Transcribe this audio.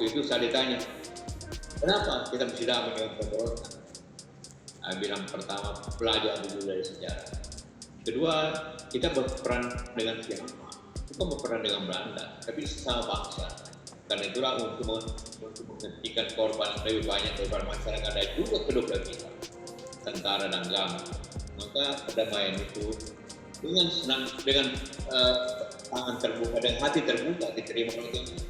waktu itu saya ditanya, kenapa kita mesti damai dengan pemberontak? Saya bilang pertama, belajar dulu dari sejarah. Kedua, kita berperan dengan siapa? Kita berperan dengan Belanda, tapi sesama bangsa. Karena itulah untuk menghentikan korban lebih banyak daripada masyarakat dan juga kedua belah pihak, tentara dan agama. Maka perdamaian itu dengan senang, dengan tangan terbuka dan hati terbuka diterima oleh kita.